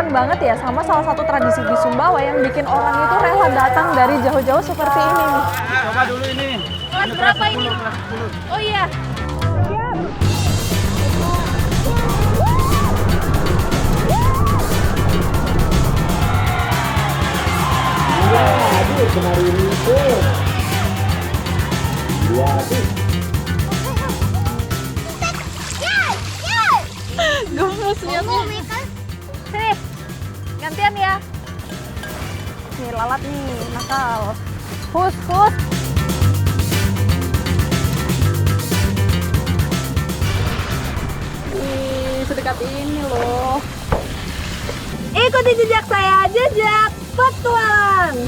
penasaran banget ya sama salah satu tradisi di Sumbawa yang bikin orang itu rela datang dari jauh-jauh seperti ini nih. Coba dulu ini. Kelas berapa ini? Kelas 10. Oh iya. Aduh, kemarin itu. Waduh. Gemusnya tuh. Sini. Gantian ya. Nih lalat nih, nakal. Hus, hus. Ih, sedekat ini loh. Ikuti jejak saya, jejak petualang.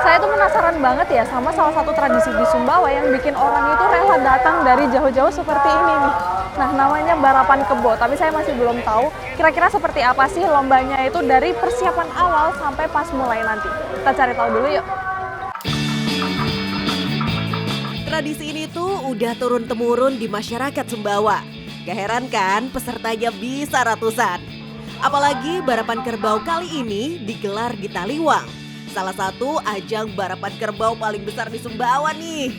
Saya tuh penasaran banget ya sama salah satu tradisi di Sumbawa yang bikin orang itu rela datang dari jauh-jauh seperti ini nih. Nah, namanya barapan kebo, tapi saya masih belum tahu kira-kira seperti apa sih lombanya itu dari persiapan awal sampai pas mulai nanti. Kita cari tahu dulu yuk. Tradisi ini tuh udah turun-temurun di masyarakat Sumbawa. Gak heran kan pesertanya bisa ratusan. Apalagi barapan kerbau kali ini digelar di Taliwang. Salah satu ajang barapan kerbau paling besar di Sumbawa nih.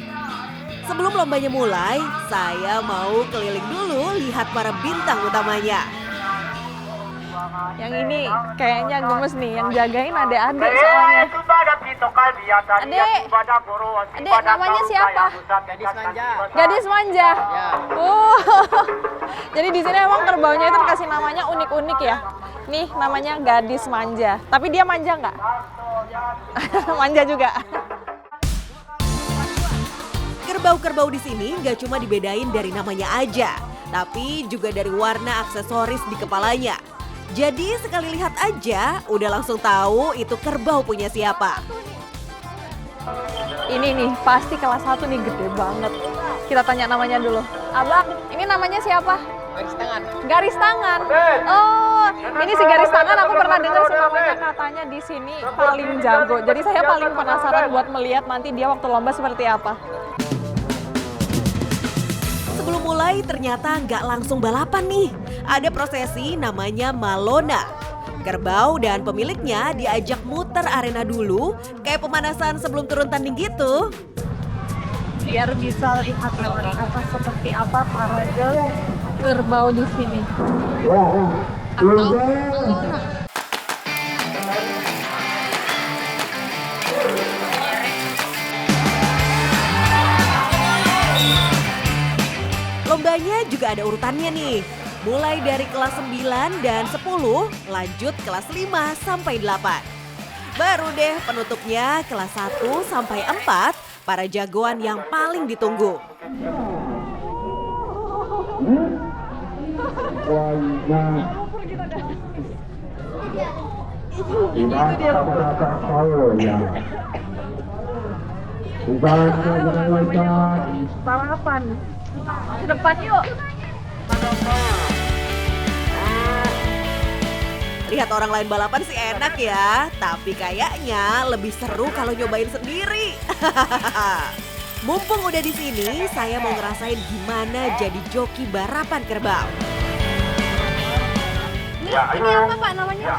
Sebelum lombanya mulai, saya mau keliling dulu lihat para bintang utamanya. Yang ini kayaknya gemes nih, yang jagain adik-adik soalnya. Adik namanya siapa? Gadis manja. Gadis manja. Ya. Oh, jadi di sini emang kerbaunya itu dikasih namanya unik-unik ya. Nih namanya gadis manja. Tapi dia manja nggak? Manja juga. Kerbau-kerbau di sini nggak cuma dibedain dari namanya aja, tapi juga dari warna aksesoris di kepalanya. Jadi sekali lihat aja udah langsung tahu itu kerbau punya siapa. Ini nih pasti kelas 1 nih, gede banget. Kita tanya namanya dulu. Abang, ini namanya siapa? Garis tangan. Garis tangan. Oh, ini si garis tangan aku pernah dengar sih namanya, katanya di sini paling jago. Jadi saya paling penasaran buat melihat nanti dia waktu lomba seperti apa. Sebelum mulai ternyata nggak langsung balapan nih. Ada prosesi namanya Malona. Kerbau dan pemiliknya diajak muter arena dulu, kayak pemanasan sebelum turun tanding gitu. Biar bisa lihat apa seperti apa parade kerbau di sini. Lombanya juga ada urutannya nih. Mulai dari kelas 9 dan 10, lanjut kelas 5 sampai 8. Baru deh penutupnya kelas 1 sampai 4, para jagoan yang paling ditunggu. Balapan. Ke depan yuk. Lihat orang lain balapan sih enak ya, tapi kayaknya lebih seru kalau nyobain sendiri. Mumpung udah di sini, saya mau ngerasain gimana jadi joki barapan kerbau. Ini apa Pak namanya?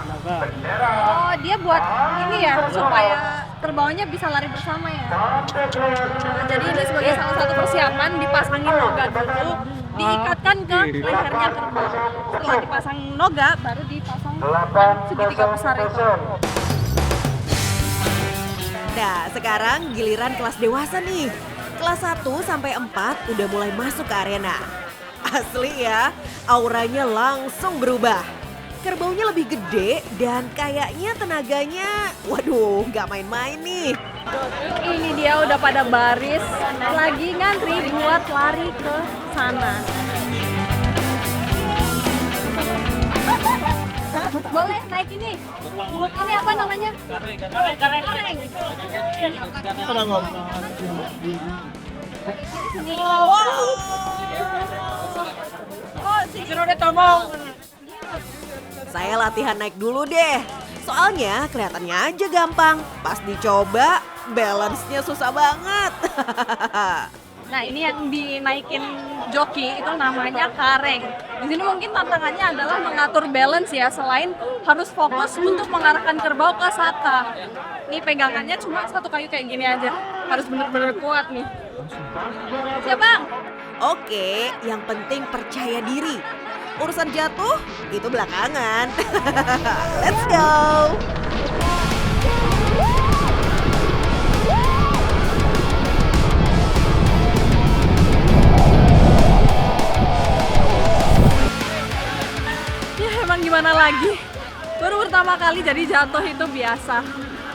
Oh, dia buat ini ya supaya kerbaunya bisa lari bersama ya. Nah, jadi ini sebagai salah satu persiapan, dipasangin noga dulu, diikatkan ke lehernya kerbau. Setelah dipasang noga, baru dipasang segitiga besar itu. Nah, sekarang giliran kelas dewasa nih. Kelas 1 sampai 4 udah mulai masuk ke arena. Asli ya, auranya langsung berubah. Kerbaunya lebih gede dan kayaknya tenaganya, waduh, nggak main-main nih. Ini dia udah pada baris, lagi ngantri buat lari ke sana. Boleh naik ini. Ini apa namanya? Kareng. Saya latihan naik dulu deh. Soalnya kelihatannya aja gampang, pas dicoba balance-nya susah banget. Nah, ini yang dinaikin joki itu namanya kareng. Di sini mungkin tantangannya adalah mengatur balance ya, selain harus fokus untuk mengarahkan kerbau ke saka. Ini pegangannya cuma satu kayu kayak gini aja. Harus bener-bener kuat nih. Siap, Bang? Oke, yang penting percaya diri. Urusan jatuh itu belakangan. Let's go. Ya emang gimana lagi? Baru pertama kali jadi jatuh itu biasa.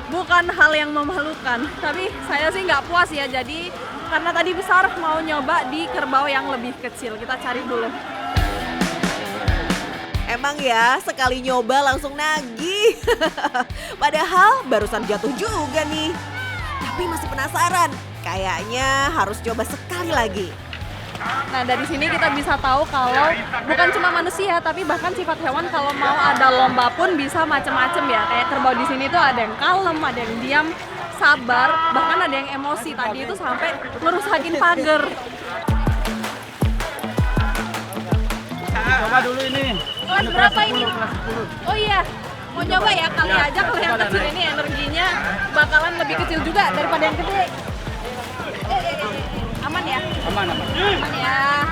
Bukan hal yang memalukan. Tapi saya sih nggak puas ya. Jadi karena tadi besar mau nyoba di kerbau yang lebih kecil. Kita cari dulu. Emang ya, sekali nyoba langsung nagih. Padahal barusan jatuh juga nih. Tapi masih penasaran, kayaknya harus coba sekali lagi. Nah, dari sini kita bisa tahu kalau bukan cuma manusia, tapi bahkan sifat hewan kalau mau ada lomba pun bisa macam-macam ya. Kayak kerbau di sini tuh ada yang kalem, ada yang diam, sabar, bahkan ada yang emosi. Tadi itu sampai ngerusakin pagar. Coba dulu ini. Kelas berapa ini? Oh iya, mau nyoba ya kali aja kalau yang kecil ini energinya bakalan lebih kecil juga daripada yang gede. Aman ya? Aman, aman. Aman ya.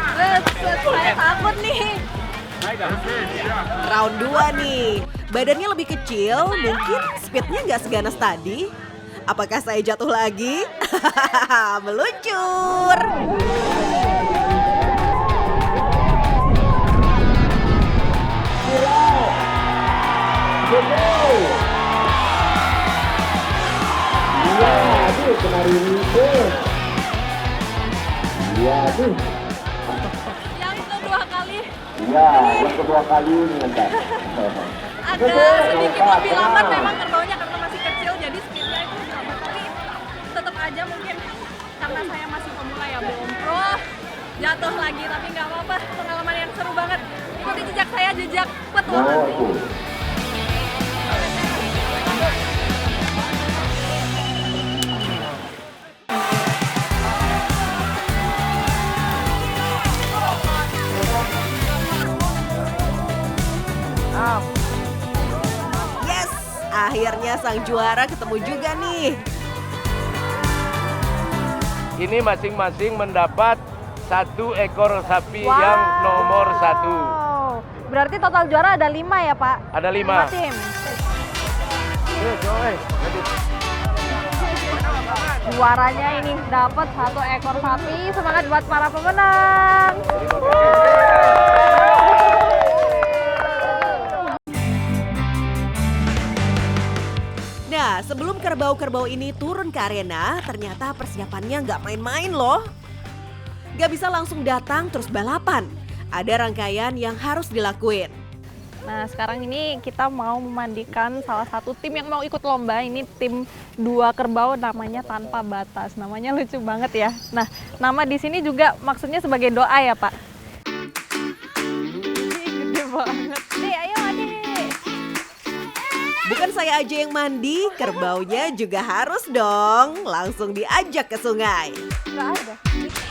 Saya takut nih. Round 2 nih. Badannya lebih kecil, mungkin speednya nggak seganas tadi. Apakah saya jatuh lagi? Meluncur. Iya, aduh kemarin itu. Iya, aduh. Yang kedua kali Iya, yang kedua kali ini ntar. agak sedikit lebih lambat memang kerbaunya karena masih kecil jadi speednya itu lambat, tapi tetap aja mungkin karena saya masih pemula ya belum pro jatuh lagi, tapi nggak apa-apa, pengalaman yang seru banget. Ikuti jejak saya, jejak petualangan. Oh, tuh. Yes, akhirnya sang juara ketemu juga nih. Ini masing-masing mendapat 1 ekor sapi Wow. yang nomor 1. Berarti total juara ada 5 ya, Pak? Ada 5 5. tim. Juaranya ini dapat 1 ekor sapi. Semangat buat para pemenang. Nah, sebelum kerbau-kerbau ini turun ke arena, ternyata persiapannya nggak main-main loh. Nggak bisa langsung datang terus balapan. Ada rangkaian yang harus dilakuin. Nah, sekarang ini kita mau memandikan salah satu tim yang mau ikut lomba. Ini tim 2 kerbau namanya Tanpa Batas. Namanya lucu banget ya. Nah, nama di sini juga maksudnya sebagai doa ya, Pak? Gede banget. Dek, ayo adek. Bukan saya aja yang mandi, kerbaunya juga harus dong. Langsung diajak ke sungai. Nggak ada.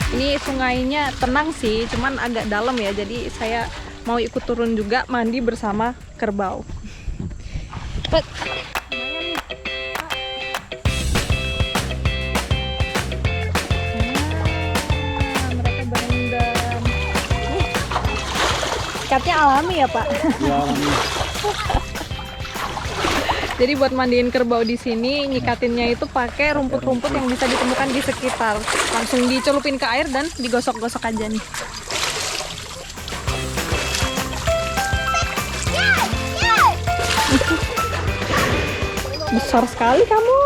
Ini sungainya tenang sih, cuman agak dalam ya, jadi saya mau ikut turun juga mandi bersama kerbau. Bet. Mereka berendam. Ikatnya alami ya, Pak? Jadi buat mandiin kerbau di sini, nyikatinnya itu pakai rumput-rumput yang bisa ditemukan di sekitar. Langsung dicelupin ke air dan digosok-gosok aja nih. Besar sekali kamu.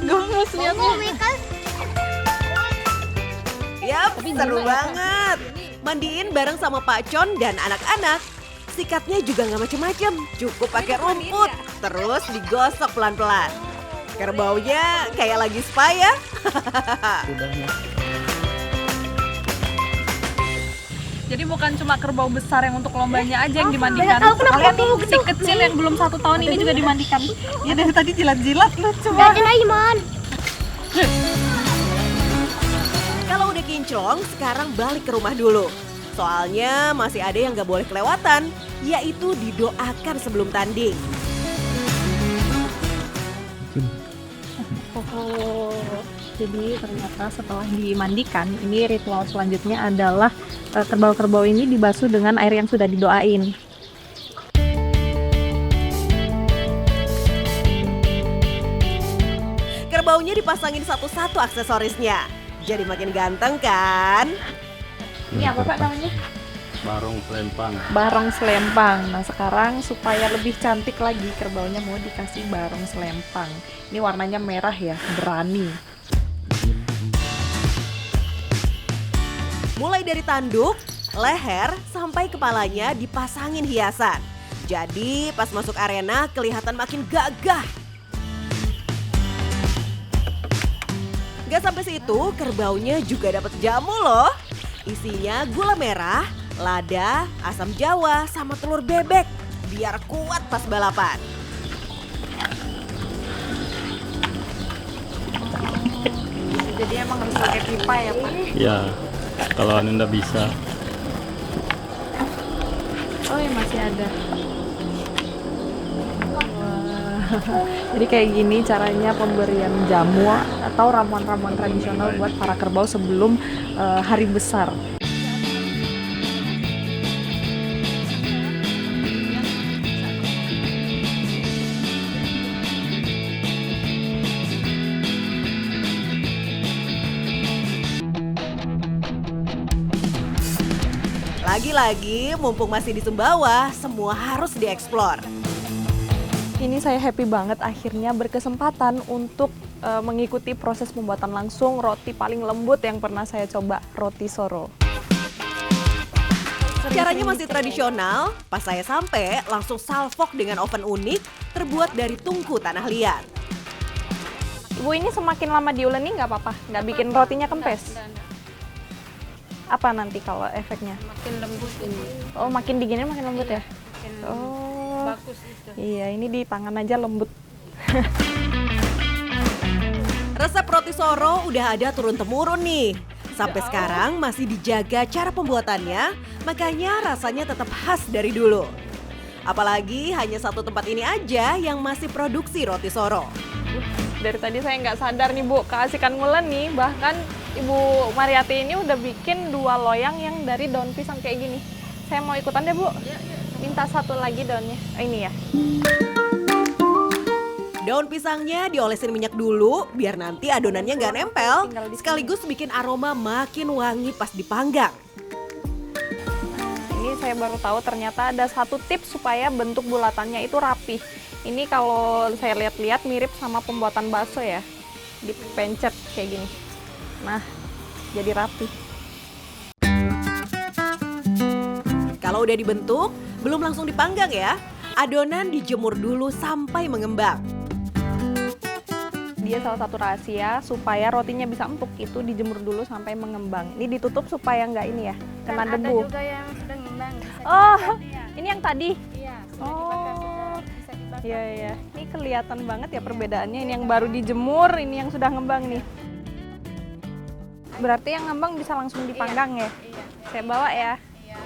Gemes liatnya. Yap, seru banget. Mandiin bareng sama Pak Con dan anak-anak. Sikatnya juga nggak macem-macem, cukup pakai rumput, terus digosok pelan-pelan. Kerbaunya kayak lagi spa ya. Jadi bukan cuma kerbau besar yang untuk lombanya aja yang dimandikan. Kalian nih si kecil yang belum 1 tahun ini juga dimandikan. Ya dari tadi jilat-jilat lucu banget. Kalau udah kinclong, sekarang balik ke rumah dulu. Soalnya masih ada yang gak boleh kelewatan, yaitu didoakan sebelum tanding. Oh, jadi ternyata setelah dimandikan, ini ritual selanjutnya adalah kerbau-kerbau ini dibasuh dengan air yang sudah didoain. Kerbaunya dipasangin satu-satu aksesorisnya. Jadi makin ganteng kan? Ini apa Pak namanya? Barong selempang. Barong selempang. Nah sekarang supaya lebih cantik lagi, kerbaunya mau dikasih barong selempang. Ini warnanya merah ya, berani. Mulai dari tanduk, leher, sampai kepalanya dipasangin hiasan. Jadi pas masuk arena kelihatan makin gagah. Gak sampai situ, kerbaunya juga dapat jamu loh. Isinya gula merah, lada, asam jawa, sama telur bebek. Biar kuat pas balapan. Jadi emang harus pakai pipa ya Pak? Ya, kalau anda nggak bisa. Oh ya masih ada. Wah. Jadi kayak gini caranya pemberian jamu atau ramuan-ramuan tradisional buat para kerbau sebelum hari besar. Lagi-lagi, mumpung masih di Sumbawa, semua harus dieksplor. Ini saya happy banget akhirnya berkesempatan untuk mengikuti proses pembuatan langsung roti paling lembut yang pernah saya coba, roti Soro. Caranya masih tradisional, pas saya sampai langsung salvok dengan oven unik terbuat dari tungku tanah liat. Ibu ini semakin lama diuleni nggak apa-apa? Nggak bikin rotinya kempes? Apa nanti kalau efeknya? Makin lembut ini. Oh makin diginin makin lembut ya? Makin Oh bagus itu. iya ini di tangan aja lembut. Resep roti Soro udah ada turun-temurun nih. Sampai sekarang masih dijaga cara pembuatannya, makanya rasanya tetap khas dari dulu. Apalagi hanya satu tempat ini aja yang masih produksi roti Soro. Dari tadi saya nggak sadar nih Bu, keasikan ngulen nih. Bahkan Ibu Mariati ini udah bikin 2 loyang yang dari daun pisang kayak gini. Saya mau ikutan deh Bu. Minta 1 lagi daunnya. Oh, ini ya. Daun pisangnya diolesin minyak dulu biar nanti adonannya nggak nempel. Sekaligus bikin aroma makin wangi pas dipanggang. Ini saya baru tahu ternyata ada 1 tips supaya bentuk bulatannya itu rapih. Ini kalau saya lihat-lihat mirip sama pembuatan bakso ya. Dipencet kayak gini. Nah, jadi rapih. Kalau udah dibentuk, belum langsung dipanggang ya. Adonan dijemur dulu sampai mengembang. Dia salah satu rahasia supaya rotinya bisa empuk itu dijemur dulu sampai mengembang. Ini ditutup supaya nggak ini ya, kena debu. Ada juga yang sudah ngembang. Oh, ini yang tadi. Iya, Oh, bisa dibakar. iya iya. Ini kelihatan banget ya perbedaannya. Ini yang baru dijemur, ini yang sudah ngembang nih. Berarti yang ngembang bisa langsung dipanggang ya? Iya. Saya bawa ya. Iya.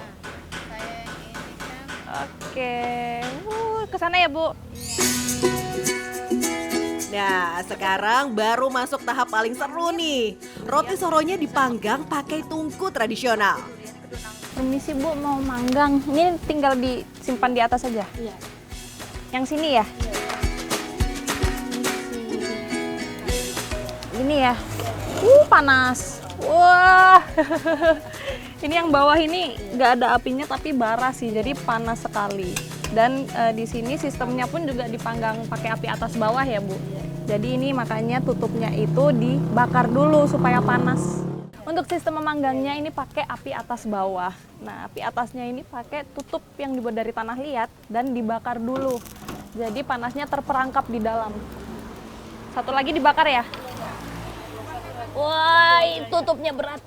Saya ini kan Oke. Kesana ya Bu. Nah, sekarang baru masuk tahap paling seru nih. Roti Soronya dipanggang pakai tungku tradisional. Permisi Bu, mau manggang. Ini tinggal disimpan di atas saja? Iya. Yang sini ya? Ini ya? Panas. Wah. Ini yang bawah ini nggak ada apinya tapi bara sih, jadi panas sekali. Dan di sini sistemnya pun juga dipanggang pakai api atas bawah ya Bu. Jadi ini makanya tutupnya itu dibakar dulu supaya panas. Untuk sistem memanggangnya ini pakai api atas bawah. Nah, api atasnya ini pakai tutup yang dibuat dari tanah liat dan dibakar dulu. Jadi panasnya terperangkap di dalam. Satu lagi dibakar ya? Wah, tutupnya berat.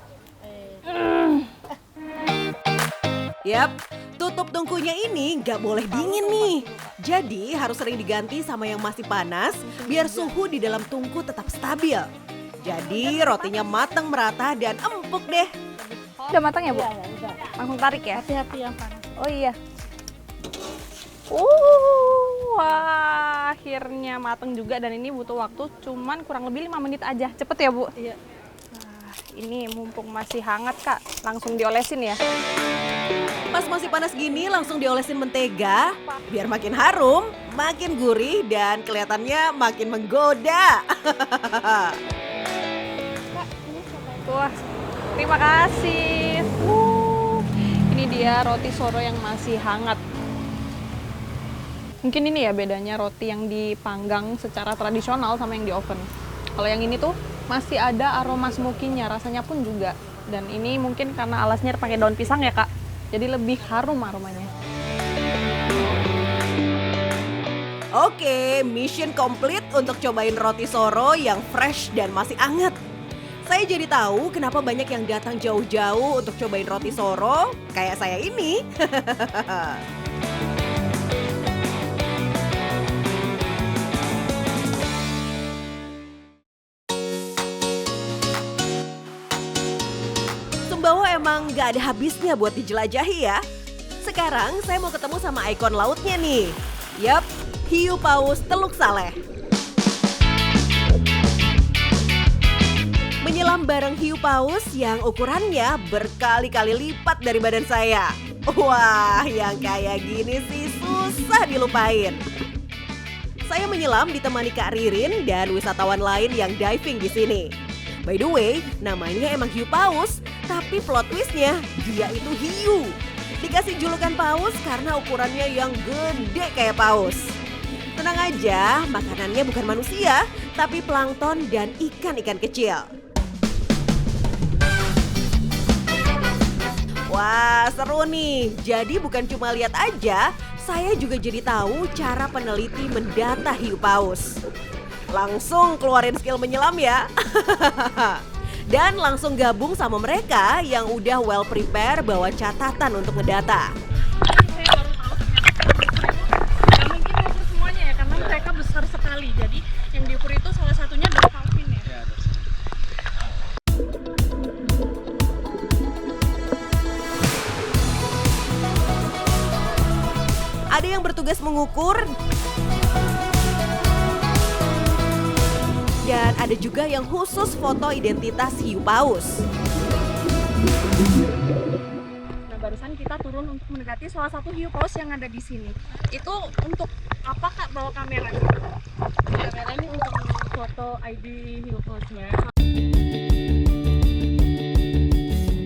Yap, tutup tungkunya ini nggak boleh dingin nih. Jadi harus sering diganti sama yang masih panas biar suhu di dalam tungku tetap stabil. Jadi rotinya matang merata dan empuk deh. Udah matang ya, Bu? Langsung tarik ya? Hati-hati yang panas. Oh iya. Wah, akhirnya mateng juga dan ini butuh waktu cuman kurang lebih 5 menit aja. Cepet ya, Bu? Iya. Nah, ini mumpung masih hangat, Kak. Langsung diolesin ya. Pas masih panas gini langsung diolesin mentega biar makin harum, makin gurih dan kelihatannya makin menggoda. Wah, terima kasih. Ini dia roti soro yang masih hangat. Mungkin ini ya bedanya roti yang dipanggang secara tradisional sama yang di oven. Kalau yang ini tuh masih ada aroma smoky-nya, rasanya pun juga. Dan ini mungkin karena alasnya pakai daun pisang ya, Kak. Jadi lebih harum aromanya. Oke, mission complete untuk cobain roti soro yang fresh dan masih anget. Saya jadi tahu kenapa banyak yang datang jauh-jauh untuk cobain roti soro kayak saya ini. Sumbawa emang gak ada habisnya buat dijelajahi ya. Sekarang saya mau ketemu sama ikon lautnya nih. Yap, hiu paus Teluk Saleh. Menyelam bareng hiu paus yang ukurannya berkali-kali lipat dari badan saya. Wah, yang kayak gini sih susah dilupain. Saya menyelam ditemani Kak Ririn dan wisatawan lain yang diving di sini. By the way, namanya emang hiu paus, tapi plot twistnya dia itu hiu. Dikasih julukan paus karena ukurannya yang gede kayak paus. Tenang aja, makanannya bukan manusia, tapi plankton dan ikan-ikan kecil. Wah, seru nih. Jadi bukan cuma lihat aja, saya juga jadi tahu cara peneliti mendata hiu paus. Langsung keluarin skill menyelam ya. Dan langsung gabung sama mereka yang udah well prepare bawa catatan untuk ngedata. Saya baru tahu ternyata nggak mungkin diukur semuanya ya karena mereka besar sekali. Jadi yang diukur itu salah satunya dolphin ya. Ada yang bertugas mengukur dan ada juga yang khusus foto identitas hiu paus. Nah, barusan kita turun untuk mendekati salah satu hiu paus yang ada di sini. Itu untuk apa, Kak, bawa kamera? Kamera ini untuk foto ID hiu pausnya.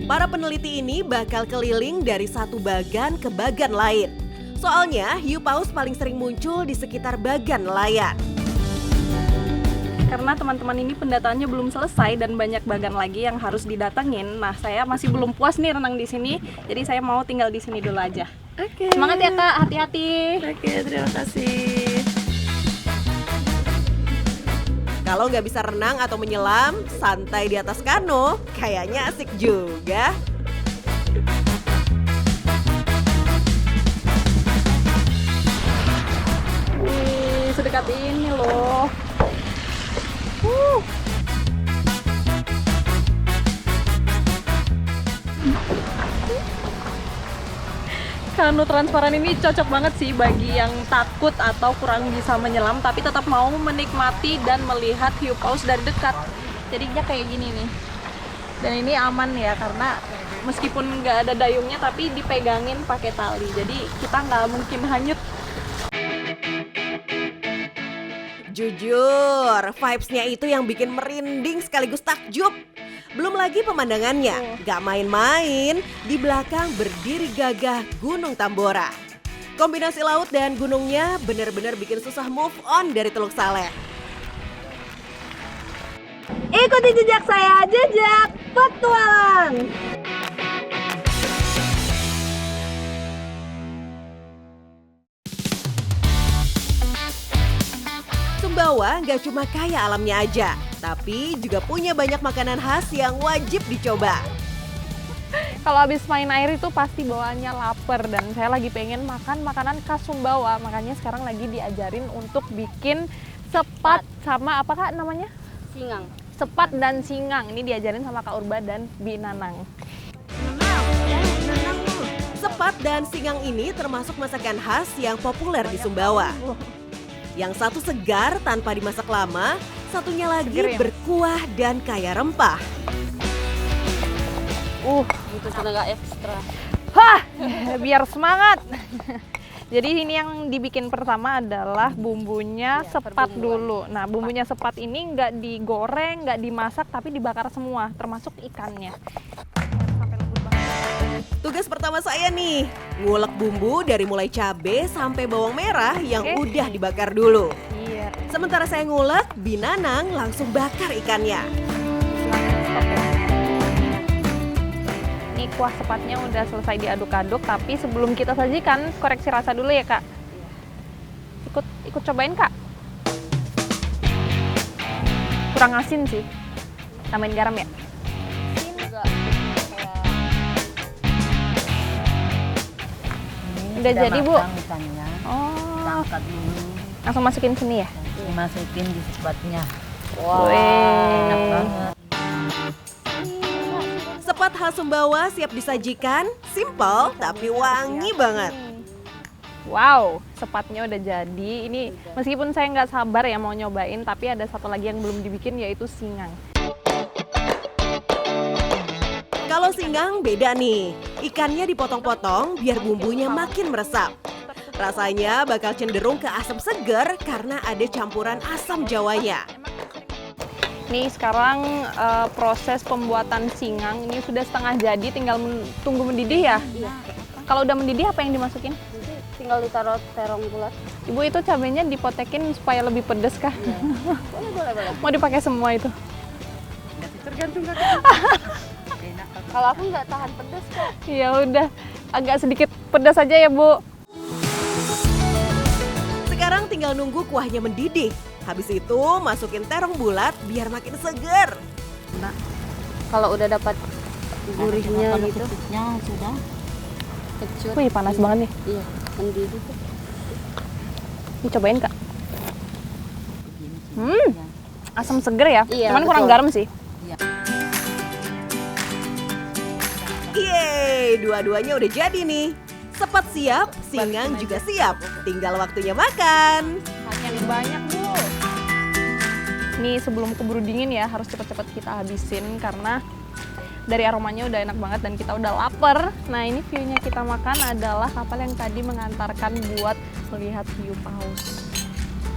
Para peneliti ini bakal keliling dari satu bagan ke bagan lain. Soalnya hiu paus paling sering muncul di sekitar bagan nelayan. Karena teman-teman ini pendataannya belum selesai dan banyak bagan lagi yang harus didatengin. Nah, saya masih belum puas nih renang di sini. Jadi saya mau tinggal di sini dulu aja. Oke. Semangat ya, Kak. Hati-hati. Oke, terima kasih. Kalau nggak bisa renang atau menyelam, santai di atas kano, kayaknya asik juga. Wih, sedekat ini loh. Kano transparan ini cocok banget sih bagi yang takut atau kurang bisa menyelam tapi tetap mau menikmati dan melihat hiu paus dari dekat. Jadinya kayak gini nih. Dan ini aman ya karena meskipun nggak ada dayungnya tapi dipegangin pakai tali. Jadi kita nggak mungkin hanyut. Jujur, vibes-nya itu yang bikin merinding sekaligus takjub. Belum lagi pemandangannya, gak main-main, di belakang berdiri gagah Gunung Tambora. Kombinasi laut dan gunungnya benar-benar bikin susah move on dari Teluk Saleh. Ikuti jejak saya, jejak petualang. Sumbawa nggak cuma kaya alamnya aja, tapi juga punya banyak makanan khas yang wajib dicoba. Kalau habis main air itu pasti bawaannya lapar dan saya lagi pengen makan makanan khas Sumbawa. Makanya sekarang lagi diajarin untuk bikin sepat sama apa Kak namanya? Singang. Sepat dan singang. Ini diajarin sama Kak Urba dan Bi Nanang. Sepat dan singang ini termasuk masakan khas yang populer di Sumbawa. Yang satu segar tanpa dimasak lama, satunya lagi Seger ya? berkuah dan kaya rempah. Butuh tenaga ekstra. Hah, biar semangat. Jadi ini yang dibikin pertama adalah bumbunya sepat dulu. Nah, bumbunya sepat ini nggak digoreng, nggak dimasak, tapi dibakar semua, termasuk ikannya. Tugas pertama saya nih, ngulek bumbu dari mulai cabai sampai bawang merah yang Oke. udah dibakar dulu. Iya. Sementara saya ngulek, Bi Nanang langsung bakar ikannya. Stop ya. Ini kuah sepatnya udah selesai diaduk-aduk, tapi sebelum kita sajikan, koreksi rasa dulu ya Kak. Ikut cobain Kak. Kurang asin sih. Tambahin garam ya. Udah jadi Bu. Ikannya Oh, angkat dulu, langsung masukin sini ya. dimasukin di sepatnya. Wih. Enak banget. Sepat khas Sumbawa siap disajikan, simple tapi wangi banget. Wow, sepatnya udah jadi. Ini meskipun saya nggak sabar ya mau nyobain, tapi ada satu lagi yang belum dibikin yaitu singang. Kalau singgang beda nih, ikannya dipotong-potong biar bumbunya makin meresap. Rasanya bakal cenderung ke asam segar karena ada campuran asam Jawanya. Nih sekarang proses pembuatan singang ini sudah setengah jadi, tinggal tunggu mendidih ya. Iya. Kalau udah mendidih apa yang dimasukin? Nanti tinggal ditaruh terong bulat. Ibu itu cabenya dipotekin supaya lebih pedes kah? Boleh. Mau dipakai semua itu? Kalau aku nggak tahan pedas kok. Ya udah, agak sedikit pedas aja ya Bu. Sekarang tinggal nunggu kuahnya mendidih. Habis itu masukin terong bulat biar makin seger. Kalau udah dapat gurihnya Kalau gitu, kecutnya sudah kecut. Wih panas banget nih. Iya, mendidih tuh. Ini cobain Kak. Asam seger ya. Iya, Cuman kurang betul. garam sih. Yeay, dua-duanya udah jadi nih. Sepat siap, singang juga siap. Tinggal waktunya makan. Yang banyak Bu. Ini sebelum keburu dingin ya, harus cepet-cepet kita habisin karena dari aromanya udah enak banget dan kita udah lapar. Nah ini view-nya kita makan adalah kapal yang tadi mengantarkan buat melihat hiu paus.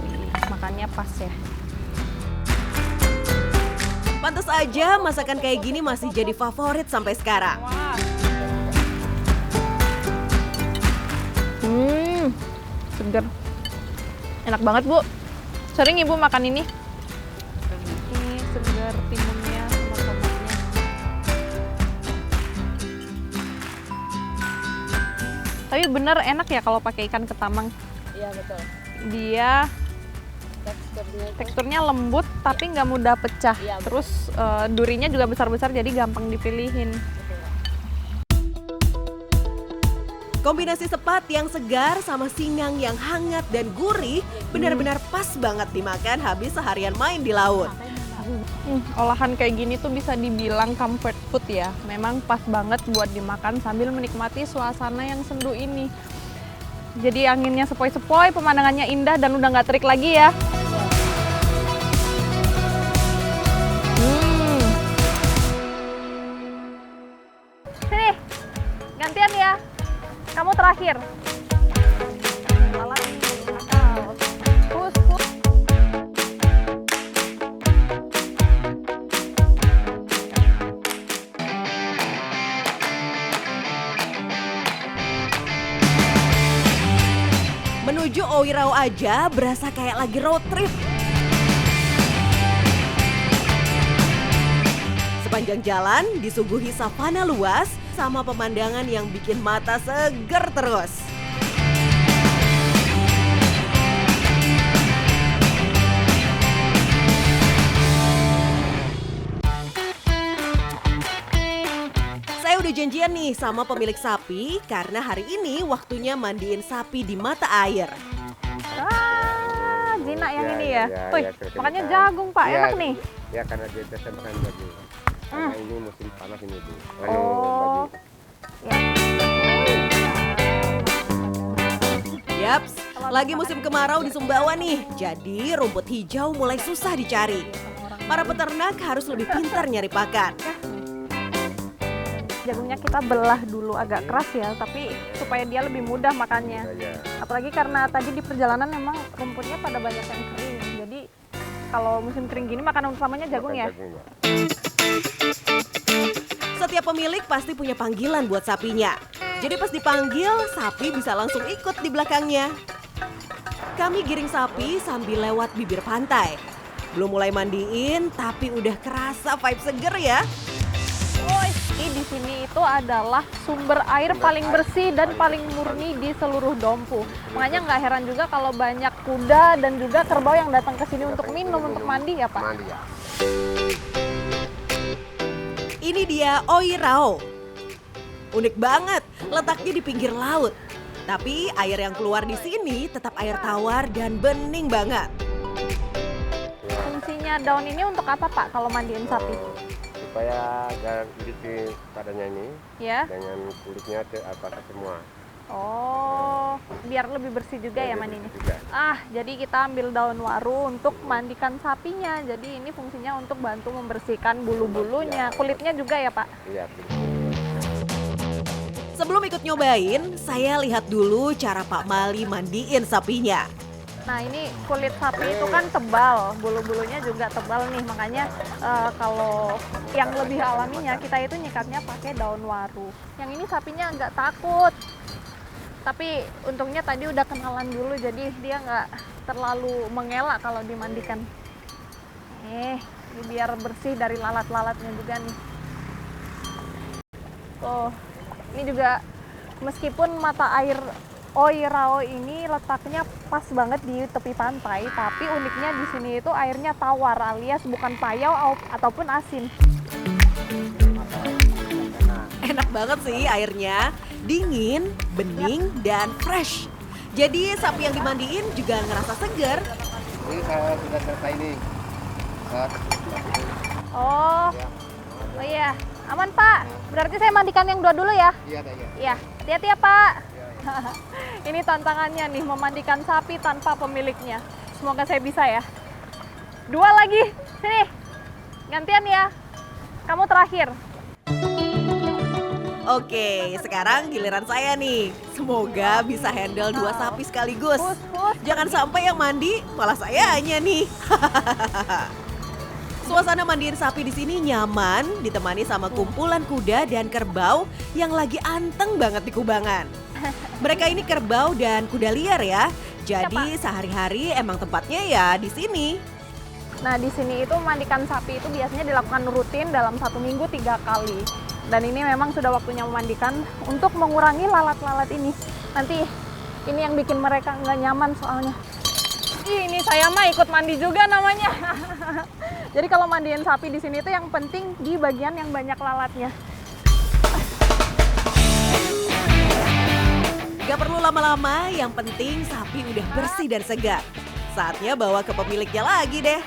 Wih, makannya pas ya. Pantas aja masakan kayak gini masih jadi favorit sampai sekarang. Seger. Enak banget Bu. Sering Ibu makan ini? Ini segar timunnya sama tomatnya. Tapi bener enak ya kalau pakai ikan ketamang. Iya betul. Dia teksturnya lembut tapi nggak mudah pecah. Iya, betul. Terus durinya juga besar-besar jadi gampang dipilihin. Kombinasi sepat yang segar sama singang yang hangat dan gurih benar-benar pas banget dimakan habis seharian main di laut. Olahan kayak gini tuh bisa dibilang comfort food ya. Memang pas banget buat dimakan sambil menikmati suasana yang sendu ini. Jadi anginnya sepoi-sepoi, pemandangannya indah dan udah nggak terik lagi ya. Sini, gantian ya. Kamu terakhir. Lalat. Pus. Menuju Oirau aja berasa kayak lagi road trip. Sepanjang jalan disuguhi savana luas sama pemandangan yang bikin mata seger terus. Saya udah janjian nih sama pemilik sapi karena hari ini waktunya mandiin sapi di mata air. Ah, jinak yang ini ya. Iya, Wih, iya, kelihatan makannya makan. jagung Pak, Iya, enak nih. Ya karena dia biasa makan jagung. Karena ini musim panas ini Bu. Oh. Ya. Yaps, lagi musim kemarau di Sumbawa nih, jadi rumput hijau mulai susah dicari. Para peternak harus lebih pintar nyari pakan. Jagungnya kita belah dulu agak keras ya, tapi supaya dia lebih mudah makannya. Iya. Apalagi karena tadi di perjalanan memang rumputnya pada banyak yang kering. Jadi kalau musim kering gini makanan utamanya jagung ya. Jagungnya. Setiap pemilik pasti punya panggilan buat sapinya. Jadi pas dipanggil, sapi bisa langsung ikut di belakangnya. Kami giring sapi sambil lewat bibir pantai. Belum mulai mandiin, tapi udah kerasa vibe seger ya. Oh, di sini itu adalah sumber air paling bersih dan paling murni di seluruh Dompu. Makanya nggak heran juga kalau banyak kuda dan juga kerbau yang datang ke sini untuk minum, untuk mandi ya Pak. Mandi ya. Ini dia Oirao. Unik banget, letaknya di pinggir laut. Tapi air yang keluar di sini tetap air tawar dan bening banget. Fungsinya daun ini untuk apa Pak kalau mandiin sapi? Supaya agar bersih badannya ini Ya. dengan kulitnya apakah semua. Oh, biar lebih bersih juga ya mandinya. Juga. Ah, jadi kita ambil daun waru untuk mandikan sapinya. Jadi ini fungsinya untuk bantu membersihkan bulu-bulunya, kulitnya juga ya Pak? Iya. Sebelum ikut nyobain, saya lihat dulu cara Pak Mali mandiin sapinya. Nah ini kulit sapi itu kan tebal, bulu-bulunya juga tebal nih. Makanya kalau yang lebih alaminya kita itu nyikatnya pakai daun waru. Yang ini sapinya agak takut. Tapi untungnya tadi udah kenalan dulu jadi dia nggak terlalu mengelak kalau dimandikan. Ini biar bersih dari lalat-lalatnya juga nih. Oh, ini juga meskipun mata air Oirao ini letaknya pas banget di tepi pantai, tapi uniknya di sini itu airnya tawar alias bukan payau ataupun asin. Enak banget sih airnya, dingin, bening, dan fresh. Jadi sapi yang dimandiin juga ngerasa seger. Ini saya sudah selesai ini. Oh, oh iya, aman Pak. Berarti saya mandikan yang dua dulu ya? Iya, iya. Iya, hati-hati ya Pak. Ini tantangannya nih, memandikan sapi tanpa pemiliknya. Semoga saya bisa ya. Dua lagi, sini. Gantian ya. Kamu terakhir. Oke, sekarang giliran saya nih. Semoga bisa handle dua sapi sekaligus. Jangan sampai yang mandi malah sayanya nih. Suasana mandiin sapi di sini nyaman, ditemani sama kumpulan kuda dan kerbau yang lagi anteng banget di kubangan. Mereka ini kerbau dan kuda liar ya. Jadi sehari-hari emang tempatnya ya di sini. Nah, di sini itu memandikan sapi itu biasanya dilakukan rutin dalam 1 minggu 3 kali. Dan ini memang sudah waktunya memandikan untuk mengurangi lalat-lalat ini. Nanti ini yang bikin mereka nggak nyaman soalnya. Ini saya mah ikut mandi juga namanya. Jadi kalau mandiin sapi di sini itu yang penting di bagian yang banyak lalatnya. Gak perlu lama-lama, yang penting sapi udah bersih dan segar. Saatnya bawa ke pemiliknya lagi deh.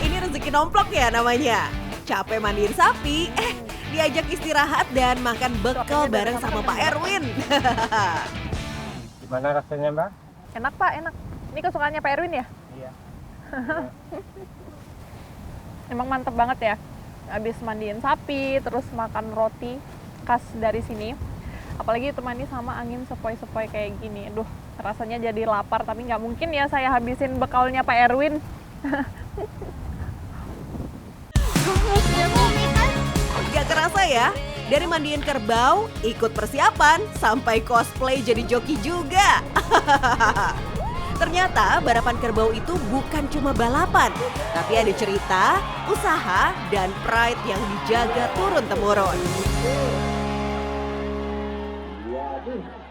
Ini rezeki nomplok ya namanya. Capek mandiin sapi, diajak istirahat dan makan bekal bareng sama Pak Erwin. Gimana rasanya, Mbak? Enak Pak, enak. Ini kesukaannya Pak Erwin ya? Iya. Emang mantep banget ya. Habis mandiin sapi, terus makan roti khas dari sini. Apalagi ditemani sama angin sepoi-sepoi kayak gini. Aduh, rasanya jadi lapar, tapi nggak mungkin ya saya habisin bekalnya Pak Erwin. Gak kerasa ya, dari mandiin kerbau, ikut persiapan, sampai cosplay jadi joki juga. Ternyata balapan kerbau itu bukan cuma balapan, tapi ada cerita, usaha, dan pride yang dijaga turun-temurun. Waduh.